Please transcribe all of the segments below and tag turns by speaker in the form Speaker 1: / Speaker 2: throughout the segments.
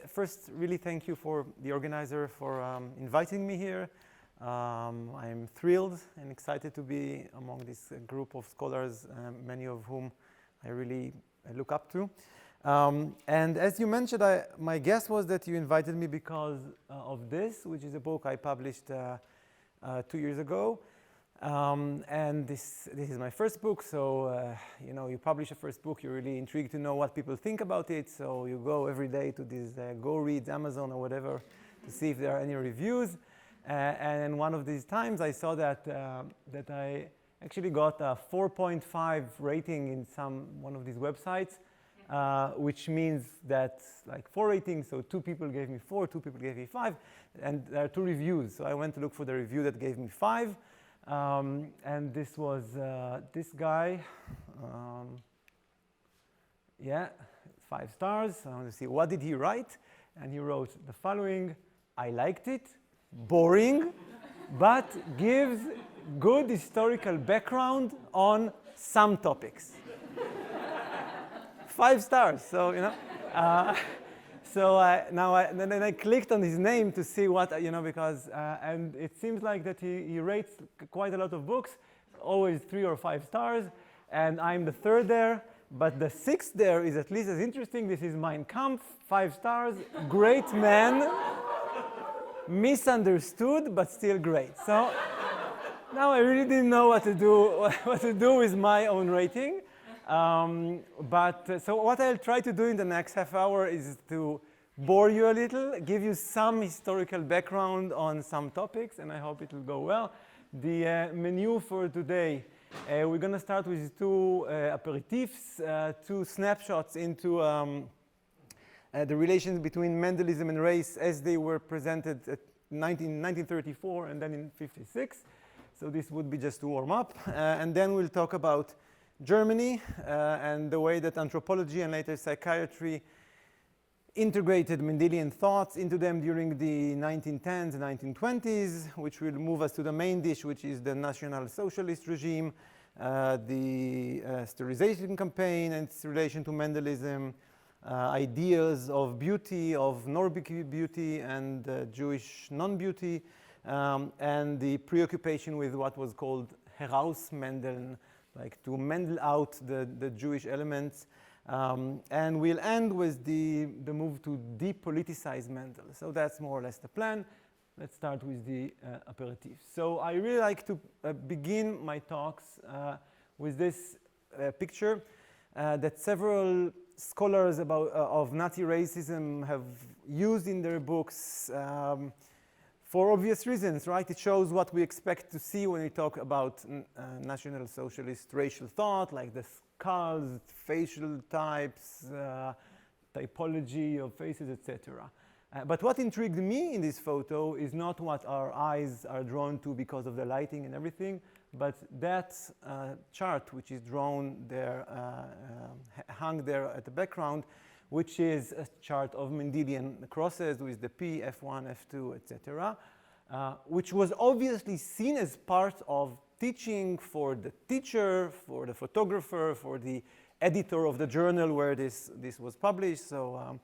Speaker 1: first, really thank you for the organizer for inviting me here. I'm thrilled and excited to be among this group of scholars, many of whom I really look up to. And as you mentioned, my guess was that you invited me because of this, which is a book I published 2 years ago. And this is my first book, so you know, you publish a first book, you're really intrigued to know what people think about it, so you go every day to these Go Reads, Amazon or whatever, to see if there are any reviews. And one of these times I saw that I actually got a 4.5 rating in one of these websites, which means that like 4 ratings, so 2 people gave me 4, 2 people gave me 5, and there are 2 reviews. So I went to look for the review that gave me 5. And this was this guy, yeah, 5 stars. I want to see what did he write, and he wrote the following: I liked it, boring, but gives good historical background on some topics. 5 stars, so you know. So then I clicked on his name to see what, you know, because, and it seems like that he rates quite a lot of books, always 3 or 5 stars, and I'm the 3rd there, but the 6th there is at least as interesting. This is Mein Kampf, 5 stars, great man, misunderstood, but still great. So now I really didn't know what to do with my own rating. So what I'll try to do in the next half hour is to bore you a little, give you some historical background on some topics, and I hope it will go well. The menu for today, we're going to start with 2 aperitifs, 2 snapshots into the relations between Mendelism and race as they were presented at 1934 and then in 56. So this would be just to warm up. And then we'll talk about Germany and the way that anthropology and later psychiatry integrated Mendelian thoughts into them during the 1910s and 1920s, which will move us to the main dish, which is the National Socialist regime, the sterilization campaign and its relation to Mendelism, ideas of beauty, of Nordic beauty and Jewish non-beauty, and the preoccupation with what was called Herausmendeln, like to Mendel out the Jewish elements. And we'll end with the move to depoliticize Mendel. So that's more or less the plan. Let's start with the aperitif. So I really like to begin my talks with this picture that several scholars of Nazi racism have used in their books for obvious reasons, right? It shows what we expect to see when we talk about National Socialist racial thought, like the skulls, facial types, typology of faces, etc. But what intrigued me in this photo is not what our eyes are drawn to because of the lighting and everything, but that chart which is drawn there, hung there at the background, which is a chart of Mendelian crosses with the P, F1, F2, etc., which was obviously seen as part of teaching for the teacher, for the photographer, for the editor of the journal where this was published. So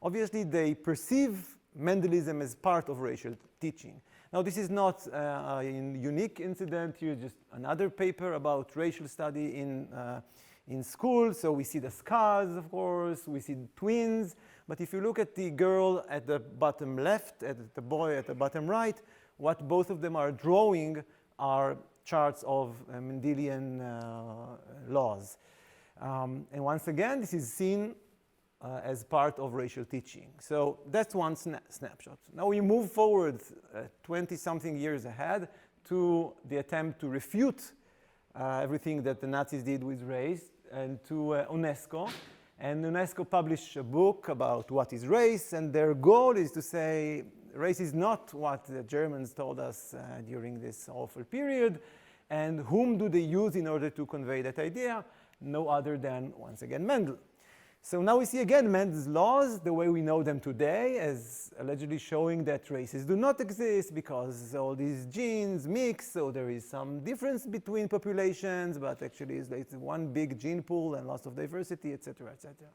Speaker 1: obviously they perceive Mendelism as part of racial teaching. Now this is not a unique incident. Here's just another paper about racial study in school. So we see the scars, of course, we see twins. But if you look at the girl at the bottom left, at the boy at the bottom right, what both of them are drawing are charts of Mendelian laws. And once again, this is seen as part of racial teaching. So that's one snapshot. Now we move forward 20-something years ahead to the attempt to refute everything that the Nazis did with race, and to UNESCO. And UNESCO published a book about what is race, and their goal is to say race is not what the Germans told us during this awful period, and whom do they use in order to convey that idea? No other than, once again, Mendel. So now we see again Mendel's laws, the way we know them today, as allegedly showing that races do not exist because all these genes mix, so there is some difference between populations, but actually it's one big gene pool and lots of diversity, etc., etc.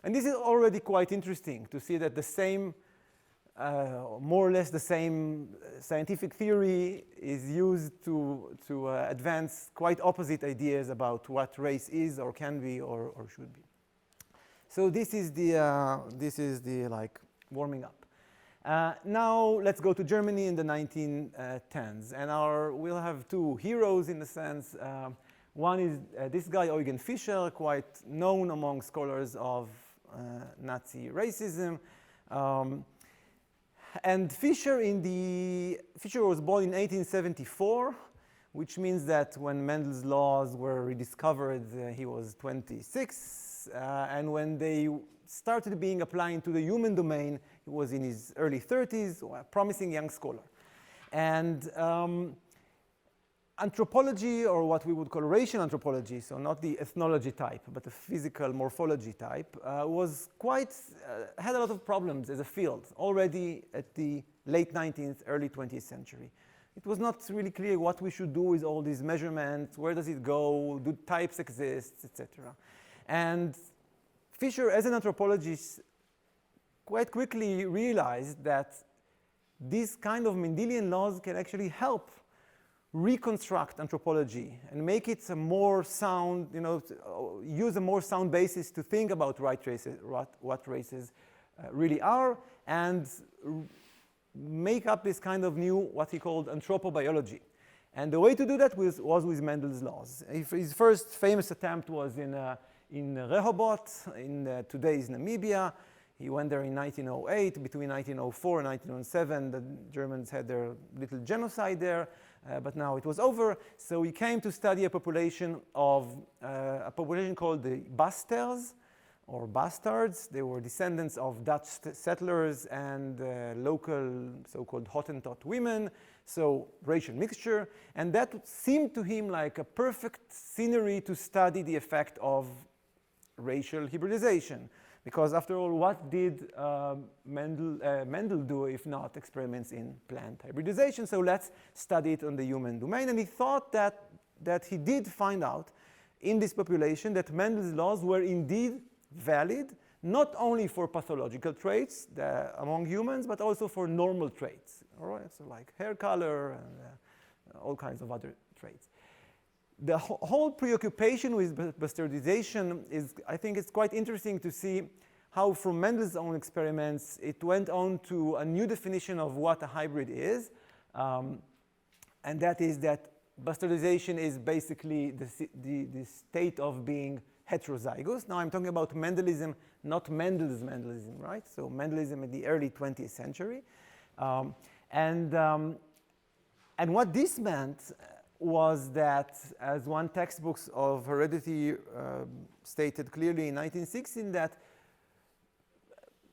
Speaker 1: And this is already quite interesting to see that the same, more or less the same scientific theory is used to advance quite opposite ideas about what race is or can be or should be. So this is the like warming up. Now let's go to Germany in the 1910s, and we'll have two heroes in a sense. One is this guy Eugen Fischer, quite known among scholars of Nazi racism. And Fischer was born in 1874, which means that when Mendel's laws were rediscovered, he was 26, and when they started being applied to the human domain, he was in his early 30s, a promising young scholar. And anthropology, or what we would call racial anthropology, so not the ethnology type, but the physical morphology type, had a lot of problems as a field already at the late 19th, early 20th century. It was not really clear what we should do with all these measurements, where does it go, do types exist, etc. And Fischer, as an anthropologist, quite quickly realized that these kind of Mendelian laws can actually help reconstruct anthropology and make it a more sound, use a more sound basis to think about what races really are, and make up this kind of new, what he called anthropobiology. And the way to do that was with Mendel's laws. His first famous attempt was in Rehoboth, in today's Namibia. He went there in 1908. Between 1904 and 1907, the Germans had their little genocide there, but now it was over. So he came to study a population called the Basters, or bastards. They were descendants of Dutch settlers and local so-called Hottentot women, so racial mixture. And that seemed to him like a perfect scenery to study the effect of racial hybridization. Because after all, what did Mendel do if not experiments in plant hybridization? So let's study it on the human domain. And he thought that he did find out in this population that Mendel's laws were indeed valid, not only for pathological traits among humans, but also for normal traits. All right, so like hair color and all kinds of other traits. The whole preoccupation with bastardization is, I think it's quite interesting to see how from Mendel's own experiments, it went on to a new definition of what a hybrid is. And that is that bastardization is basically the state of being heterozygous. Now I'm talking about Mendelism, not Mendel's Mendelism, right? So Mendelism in the early 20th century. And what this meant was that, as one textbook of Hereditary stated clearly in 1916, that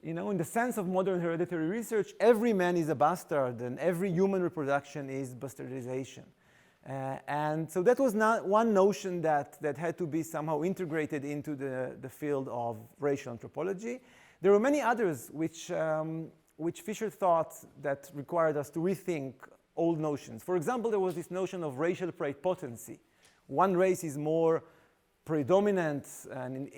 Speaker 1: in the sense of modern hereditary research, every man is a bastard and every human reproduction is bastardization. And so that was not one notion that had to be somehow integrated into the field of racial anthropology. There were many others which Fischer thought that required us to rethink old notions. For example, there was this notion of racial prepotency. One race is more predominant and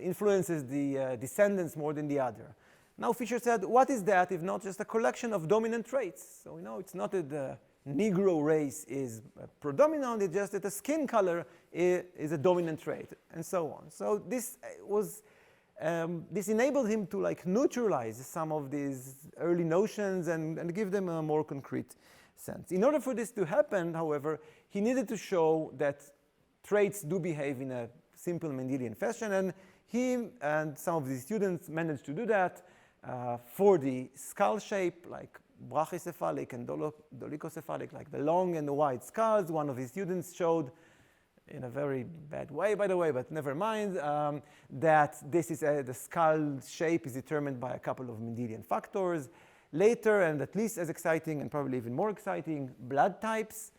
Speaker 1: influences the descendants more than the other. Now Fischer said, what is that if not just a collection of dominant traits? So it's not that the Negro race is predominant, it's just that the skin color is a dominant trait, and so on. So this enabled him to neutralize some of these early notions and give them a more concrete sense. In order for this to happen, however, he needed to show that traits do behave in a simple Mendelian fashion, and he and some of his students managed to do that for the skull shape, like brachycephalic and dolichocephalic, like the long and the wide skulls. One of his students showed, in a very bad way, by the way, but never mind, that this is the skull shape is determined by a couple of Mendelian factors. Later, and at least as exciting and probably even more exciting, blood types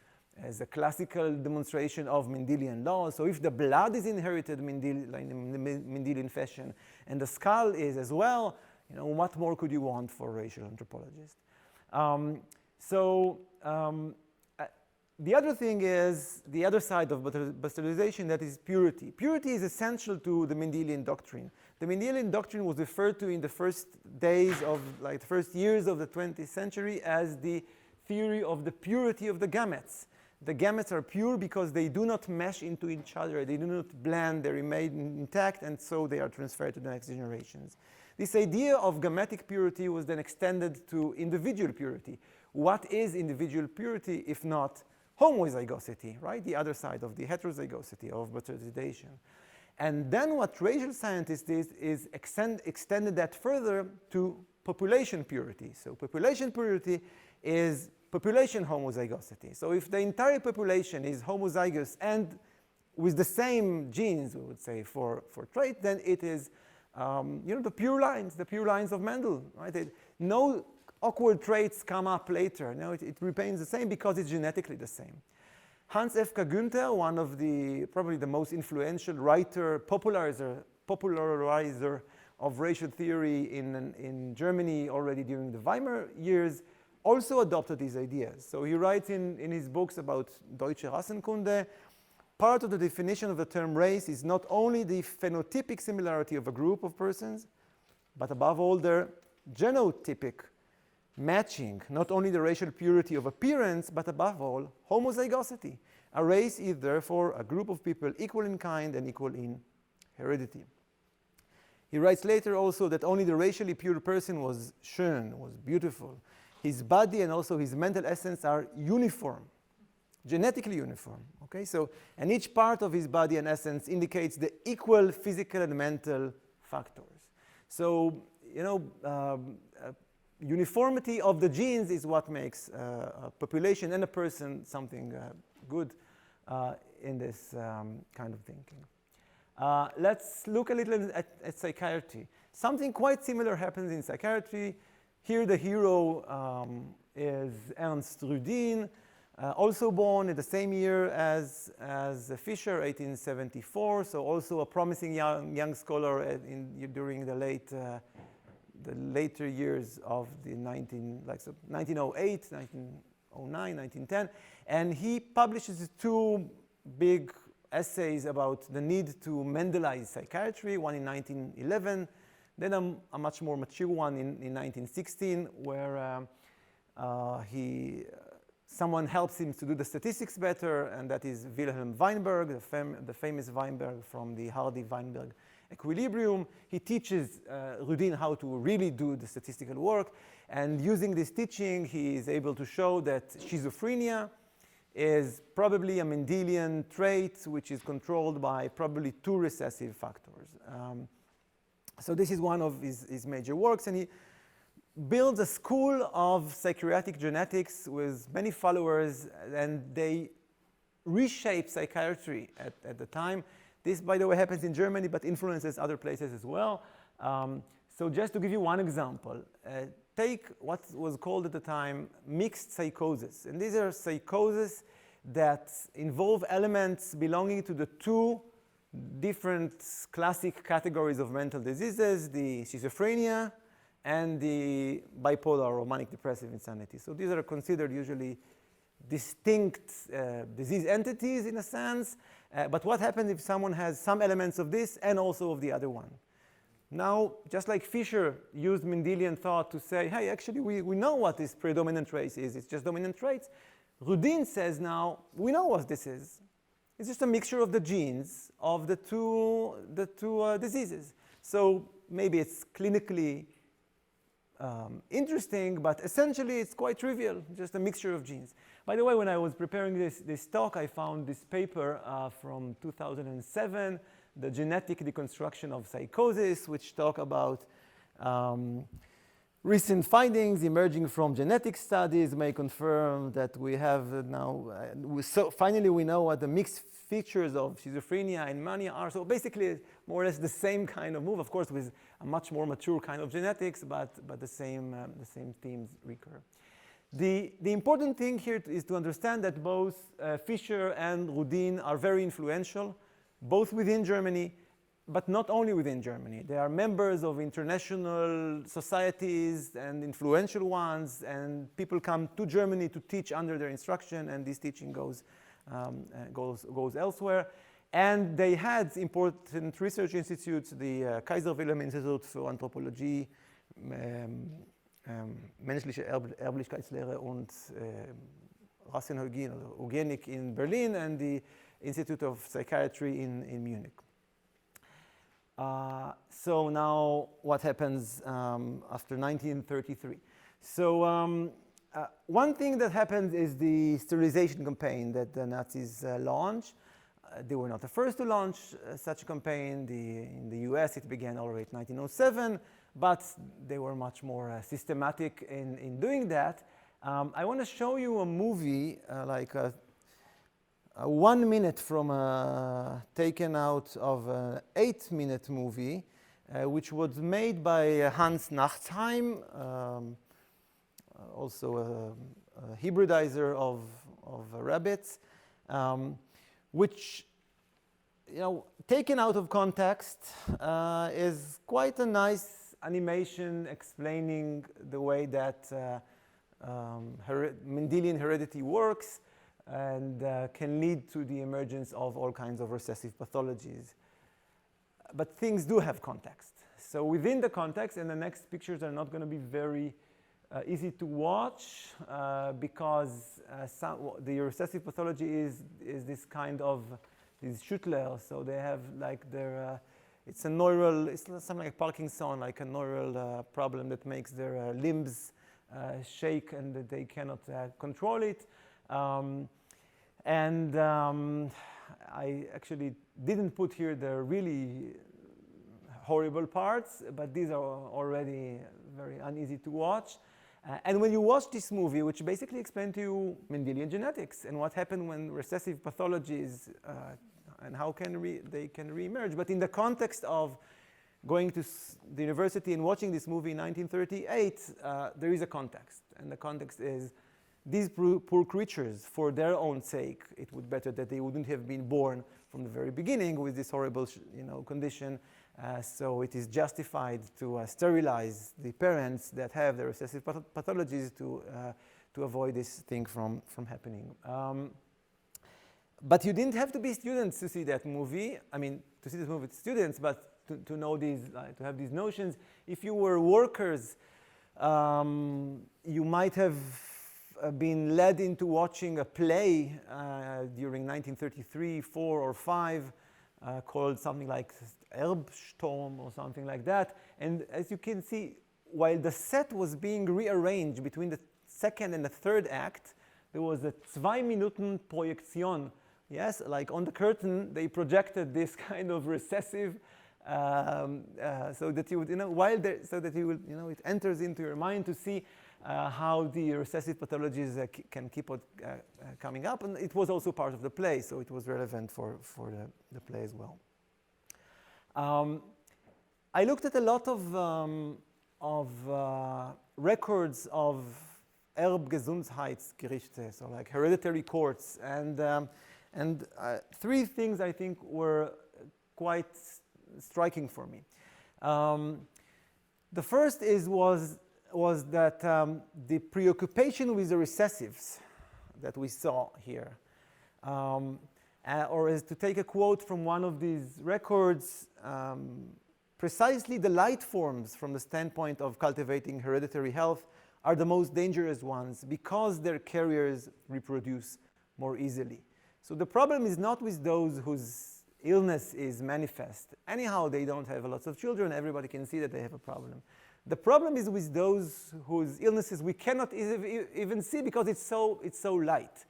Speaker 1: as a classical demonstration of Mendelian laws. So if the blood is inherited in the Mendelian fashion and the skull is as well, what more could you want for racial anthropologists? The other thing is the other side of bastardization, that is purity. Purity is essential to the Mendelian doctrine. The Mendelian doctrine was referred to in the first days of, like the first years of the 20th century as the theory of the purity of the gametes. The gametes are pure because they do not mesh into each other, they do not blend, they remain intact, and so they are transferred to the next generations. This idea of gametic purity was then extended to individual purity. What is individual purity if not homozygosity, right? The other side of the heterozygosity of bastardization. And then what racial scientists did is extended that further to population purity. So population purity is population homozygosity. So if the entire population is homozygous and with the same genes, we would say, for trait, then it is the pure lines of Mendel, right? No awkward traits come up later. No, it remains the same because it's genetically the same. Hans F. K. Günther, one of the probably the most influential writer, popularizer of racial theory in Germany already during the Weimar years, also adopted these ideas. So he writes in his books about Deutsche Rassenkunde, part of the definition of the term race is not only the phenotypic similarity of a group of persons, but above all their genotypic matching, not only the racial purity of appearance, but above all, homozygosity. A race is therefore a group of people equal in kind and equal in heredity. He writes later also that only the racially pure person was schön, was beautiful. His body and also his mental essence are uniform, genetically uniform. Okay, so, and each part of his body and essence indicates the equal physical and mental factors. So, uniformity of the genes is what makes a population and a person something good in this kind of thinking. Let's look a little at psychiatry. Something quite similar happens in psychiatry. Here the hero is Ernst Rudin, also born in the same year as Fischer, 1874, so also a promising young scholar during the later years of the 1908, 1909, 1910, and he publishes two big essays about the need to Mendelize psychiatry, one in 1911, then a much more mature one in 1916, where someone helps him to do the statistics better, and that is Wilhelm Weinberg, the famous Weinberg from the Hardy-Weinberg equilibrium. He teaches Rudin how to really do the statistical work, and using this teaching, he is able to show that schizophrenia is probably a Mendelian trait which is controlled by probably two recessive factors. So this is one of his major works, and he builds a school of psychiatric genetics with many followers, and they reshape psychiatry at the time. This, by the way, happens in Germany, but influences other places as well. So just to give you one example, take what was called at the time mixed psychosis. And these are psychoses that involve elements belonging to the two different classic categories of mental diseases, the schizophrenia and the bipolar or manic depressive insanity. So these are considered usually distinct disease entities in a sense, but what happens if someone has some elements of this and also of the other one? Now, just like Fischer used Mendelian thought to say, hey, actually we know what this predominant race is, it's just dominant traits. Rudin says now, we know what this is. It's just a mixture of the genes of the two diseases. So maybe it's clinically interesting, but essentially it's quite trivial, just a mixture of genes. By the way, when I was preparing this talk, I found this paper from 2007, The Genetic Deconstruction of Psychosis, which talk about recent findings emerging from genetic studies may confirm that we have now, finally we know what the mixed features of schizophrenia and mania are. So basically, more or less the same kind of move, of course, with a much more mature kind of genetics, but the same themes recur. The important thing here is to understand that both Fischer and Rudin are very influential, both within Germany but not only within Germany. They are members of international societies and influential ones, and people come to Germany to teach under their instruction, and this teaching goes elsewhere. And they had important research institutes, the Kaiser Wilhelm Institute für Anthropologie, menschliche Erblichkeitslehre und Rassenhygiene, oder Eugenik in Berlin, and the Institute of Psychiatry in Munich. So now what happens after 1933? So one thing that happens is the sterilization campaign that the Nazis launched. They were not the first to launch such a campaign. In the US it began already in 1907, but they were much more systematic in doing that. I want to show you a movie, like a 1 minute from taken out of an 8-minute movie, which was made by Hans Nachtsheim, also a hybridizer of rabbits, which, you know, taken out of context, is quite a nice animation explaining the way that Mendelian heredity works, and can lead to the emergence of all kinds of recessive pathologies. But things do have context. So within the context, and the next pictures are not going to be very easy to watch, because the recessive pathology is this kind of, these Schüttler, so they have like their, it's a neural, it's something like Parkinson, like a neural problem that makes their limbs shake and that they cannot control it. I actually didn't put here the really horrible parts, but these are already very uneasy to watch. And when you watch this movie, which basically explains to you Mendelian genetics and what happened when recessive pathologies and how they can re-emerge, but in the context of going to the university and watching this movie in 1938, there is a context, and the context is these poor creatures, for their own sake, it would be better that they wouldn't have been born from the very beginning with this horrible, condition. So it is justified to sterilize the parents that have the recessive pathologies to avoid this thing from happening. But you didn't have to be students to see that movie. I mean, to see this movie with students, but to know these, to have these notions. If you were workers, you might have been led into watching a play during 1933, 4 or 5, called something like Erbsturm or something like that. And as you can see, while the set was being rearranged between the second and the third act, there was a 2-Minuten Projektion. Yes, like on the curtain, they projected this kind of recessive, so that you would, so that you will, it enters into your mind to see how the recessive pathologies can keep on coming up. And it was also part of the play, so it was relevant for the play as well. I looked at a lot of records of Erbgesundheitsgerichte, so like hereditary courts, and 3 things I think were quite striking for me. The first was that the preoccupation with the recessives that we saw here, or as to take a quote from one of these records, precisely the light forms from the standpoint of cultivating hereditary health are the most dangerous ones because their carriers reproduce more easily. So the problem is not with those whose illness is manifest. Anyhow, they don't have lots of children. Everybody can see that they have a problem. The problem is with those whose illnesses we cannot even see because it's so light.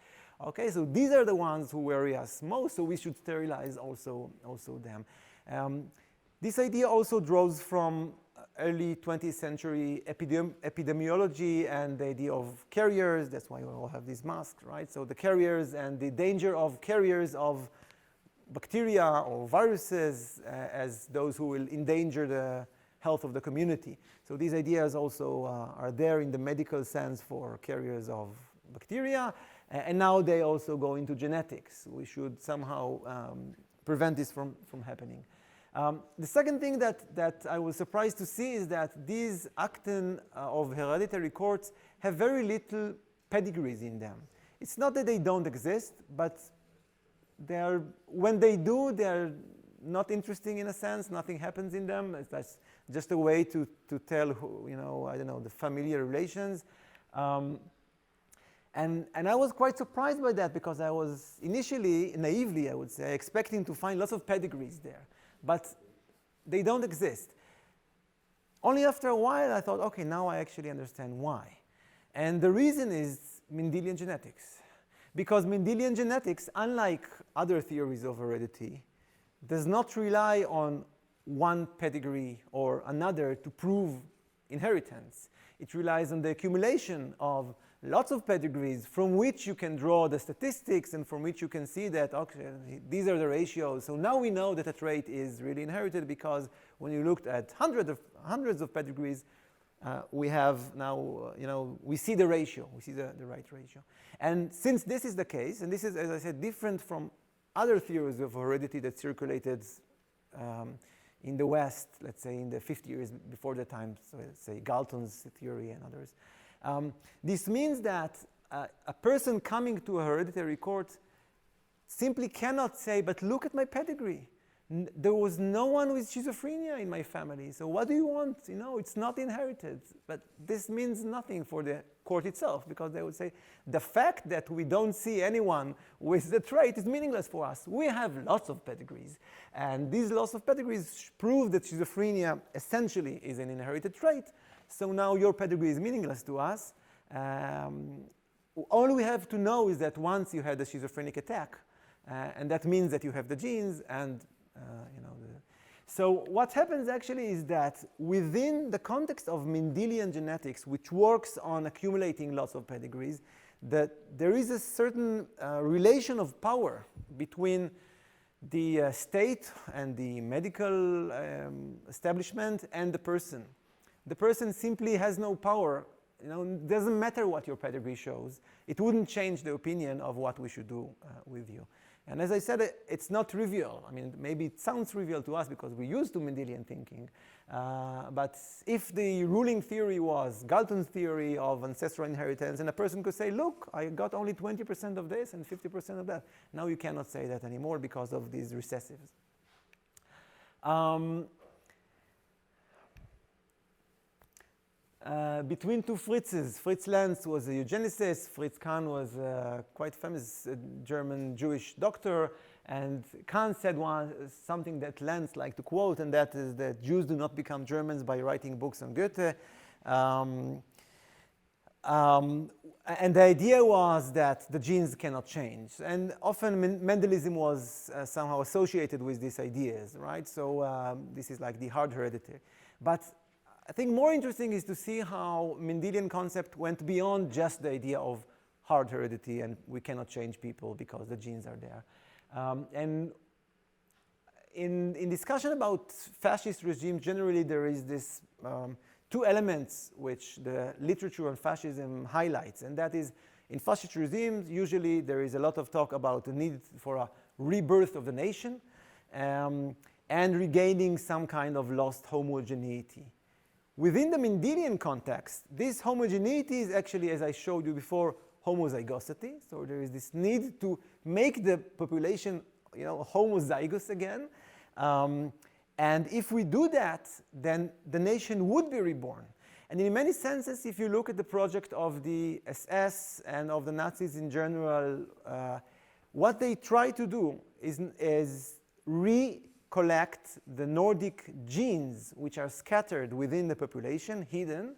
Speaker 1: Okay, so these are the ones who worry us most, so we should sterilize also them. This idea also draws from early 20th century epidemiology and the idea of carriers. That's why we all have these masks, right? So the carriers and the danger of carriers of bacteria or viruses as those who will endanger the health of the community. So these ideas also are there in the medical sense for carriers of bacteria, and now they also go into genetics. We should somehow prevent this from happening. The second thing that I was surprised to see is that these actin of hereditary courts have very little pedigrees in them. It's not that they don't exist, but when they do, they're not interesting in a sense. Nothing happens in them. That's just a way to tell, I don't know, the familiar relations. And I was quite surprised by that, because I was initially, naively, I would say, expecting to find lots of pedigrees there. But they don't exist. Only after a while I thought, okay, now I actually understand why. And the reason is Mendelian genetics. Because Mendelian genetics, unlike other theories of heredity, does not rely on one pedigree or another to prove inheritance. It relies on the accumulation of lots of pedigrees from which you can draw the statistics and from which you can see that, okay, these are the ratios. So now we know that a trait is really inherited, because when you looked at hundreds of pedigrees, we have now, we see the ratio, we see the right ratio. And since this is the case, and this is, as I said, different from other theories of heredity that circulated in the West, let's say in the 50 years before the time, so let's say Galton's theory and others. This means that a person coming to a hereditary court simply cannot say, but look at my pedigree. There was no one with schizophrenia in my family, so what do you want? It's not inherited. But this means nothing for the court itself, because they would say, the fact that we don't see anyone with the trait is meaningless for us. We have lots of pedigrees, and these lots of pedigrees prove that schizophrenia essentially is an inherited trait. So now your pedigree is meaningless to us. All we have to know is that once you had a schizophrenic attack, and that means that you have the genes, and so what happens actually is that within the context of Mendelian genetics, which works on accumulating lots of pedigrees, that there is a certain relation of power between the state and the medical establishment and the person. The person simply has no power. It doesn't matter what your pedigree shows. It wouldn't change the opinion of what we should do with you. And as I said, it's not trivial. I mean, maybe it sounds trivial to us because we're used to Mendelian thinking. But if the ruling theory was Galton's theory of ancestral inheritance, and a person could say, look, I got only 20% of this and 50% of that. Now you cannot say that anymore because of these recessives. Between two Fritzes, Fritz Lenz was a eugenicist, Fritz Kahn was a quite famous German Jewish doctor, and Kahn said something that Lenz liked to quote, and that is that Jews do not become Germans by writing books on Goethe. And the idea was that the genes cannot change. And often Mendelism was somehow associated with these ideas, right? So this is like the hard heredity. But I think more interesting is to see how Mendelian concept went beyond just the idea of hard heredity and we cannot change people because the genes are there. And in discussion about fascist regimes, generally there is this two elements which the literature on fascism highlights, and that is, in fascist regimes, usually there is a lot of talk about the need for a rebirth of the nation and regaining some kind of lost homogeneity. Within the Mendelian context, this homogeneity is actually, as I showed you before, homozygosity. So there is this need to make the population, homozygous again. And if we do that, then the nation would be reborn. And in many senses, if you look at the project of the SS and of the Nazis in general, what they try to do is recollect the Nordic genes which are scattered within the population, hidden,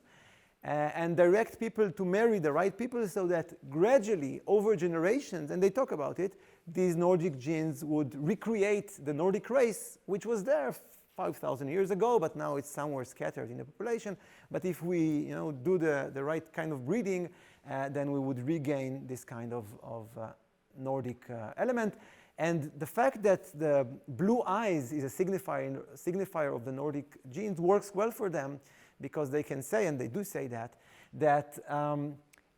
Speaker 1: and direct people to marry the right people so that gradually, over generations, and they talk about it, these Nordic genes would recreate the Nordic race, which was there 5,000 years ago, but now it's somewhere scattered in the population. But if we do the right kind of breeding, then we would regain this kind of Nordic element. And the fact that the blue eyes is a signifier of the Nordic genes works well for them, because they can say, and they do say that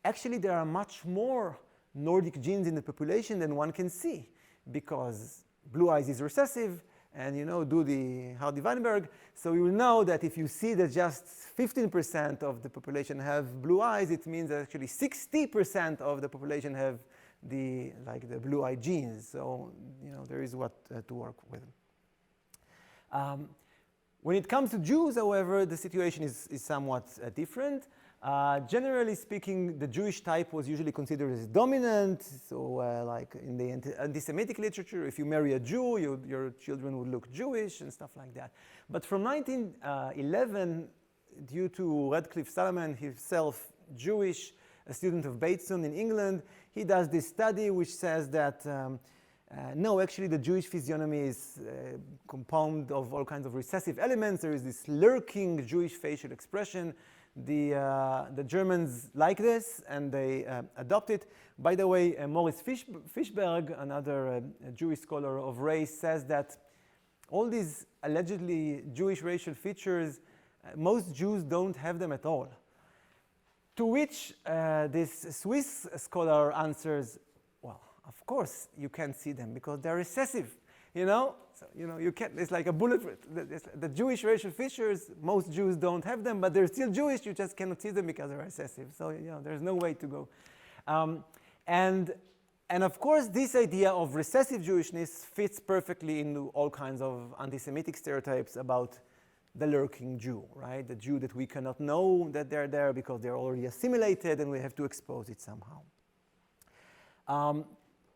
Speaker 1: actually there are much more Nordic genes in the population than one can see, because blue eyes is recessive, and do the Hardy-Weinberg. So you will know that if you see that just 15% of the population have blue eyes, it means that actually 60% of the population have the blue eye genes. So there is what to work with. When it comes to Jews, however, the situation is somewhat different. Generally speaking, the Jewish type was usually considered as dominant. So like in the anti-Semitic literature, if you marry a Jew, your children would look Jewish and stuff like that. But from 1911, due to Radcliffe Salomon, himself Jewish, a student of Bateson in England, he does this study which says that no, actually the Jewish physiognomy is compounded of all kinds of recessive elements. There is this lurking Jewish facial expression. The Germans like this, and they adopt it. By the way, Maurice Fishberg, another Jewish scholar of race, says that all these allegedly Jewish racial features, most Jews don't have them at all. To which this Swiss scholar answers, well, of course you can't see them because they're recessive, So, you can't, it's like a bullet. The Jewish racial features, most Jews don't have them, but they're still Jewish, you just cannot see them because they're recessive. So, there's no way to go. And of course, this idea of recessive Jewishness fits perfectly into all kinds of anti-Semitic stereotypes about the lurking Jew, right? The Jew that we cannot know that they're there because they're already assimilated and we have to expose it somehow.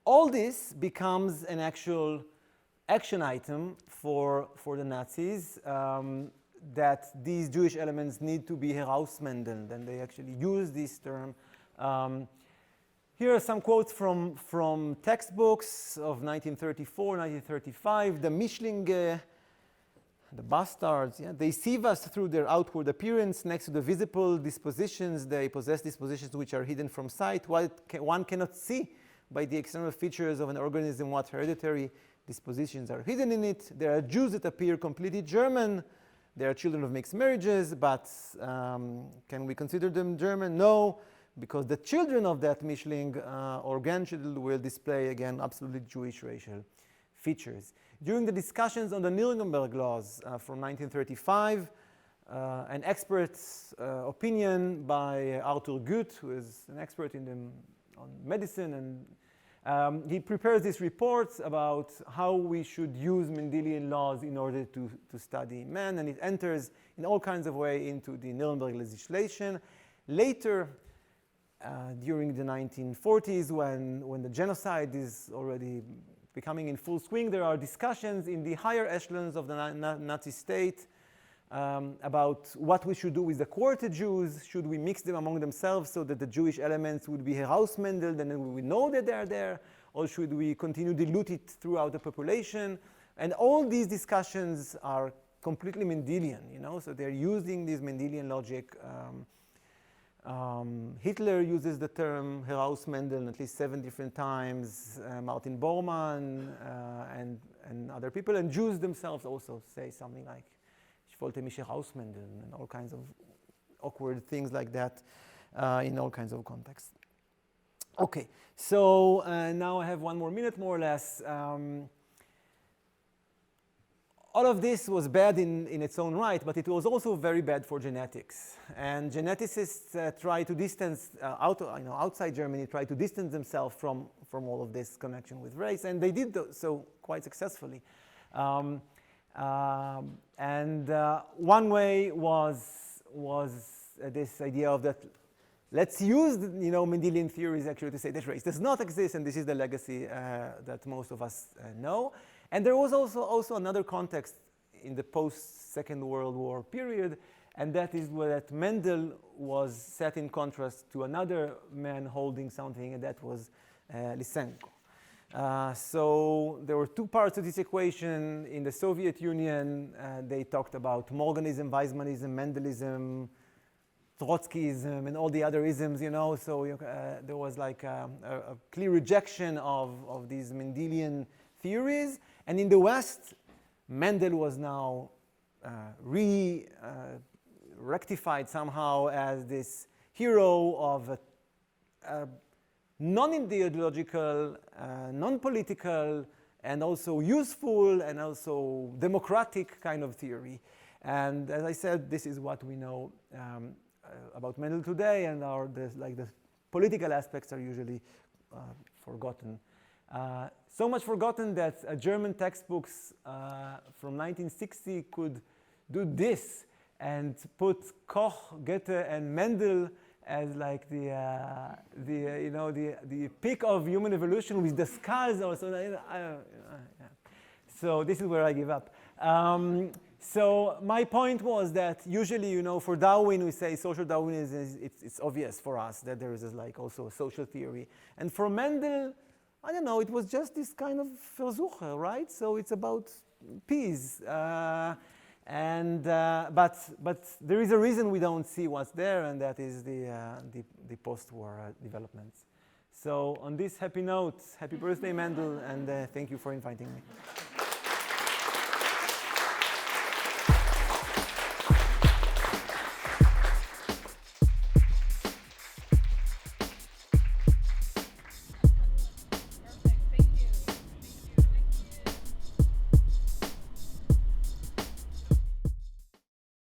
Speaker 1: All this becomes an actual action item for the Nazis, that these Jewish elements need to be herausmendeln, and they actually use this term. Here are some quotes from textbooks of 1934, 1935. The Mischlinge, the bastards, they sieve us through their outward appearance. Next to the visible dispositions, they possess dispositions which are hidden from sight. One cannot see by the external features of an organism what hereditary dispositions are hidden in it. There are Jews that appear completely German. They are children of mixed marriages, but can we consider them German? No, because the children of that Mischling or grandchildren will display, again, absolutely Jewish racial features. During the discussions on the Nuremberg laws from 1935, an expert opinion by Arthur Gut, who is an expert on medicine, and he prepares this report about how we should use Mendelian laws in order to study man, and it enters in all kinds of ways into the Nuremberg legislation. Later, during the 1940s, when the genocide is already becoming in full swing, there are discussions in the higher echelons of the Nazi state about what we should do with the quarter Jews. Should we mix them among themselves so that the Jewish elements would be herausmendelt and then we would know that they are there? Or should we continue to dilute it throughout the population? And all these discussions are completely Mendelian, so they're using this Mendelian logic. Hitler uses the term herausmendeln at least 7 different times, Martin Bormann and other people, and Jews themselves also say something like, ich wollte mich herausmendeln, and all kinds of awkward things like that in all kinds of contexts. Okay, so now I have 1 more minute, more or less. All of this was bad in its own right, but it was also very bad for genetics. And geneticists try to distance, outside Germany, try to distance themselves from all of this connection with race, and they did so quite successfully. One way was this idea of that, let's use Mendelian theories actually to say that race does not exist, and this is the legacy that most of us know. And there was also another context in the post-Second World War period, and that is that Mendel was set in contrast to another man holding something, and that was Lysenko. So there were 2 parts of this equation. In the Soviet Union, they talked about Morganism, Weizmannism, Mendelism, Trotskyism, and all the other isms, so there was like a clear rejection of these Mendelian theories. And in the West, Mendel was now rectified somehow as this hero of a non-ideological, non-political, and also useful and also democratic kind of theory. And as I said, this is what we know about Mendel today, and the political aspects are usually forgotten. So much forgotten that German textbooks from 1960 could do this and put Koch, Goethe, and Mendel as like the peak of human evolution with the skulls also. So this is where I give up. So my point was that usually, for Darwin, we say social Darwinism, it's obvious for us that there is like also a social theory. And for Mendel, I don't know, it was just this kind of Versuche, right? So it's about peace. But there is a reason we don't see what's there, and that is the post-war developments. So on this happy note, happy birthday, Mendel, and thank you for inviting me.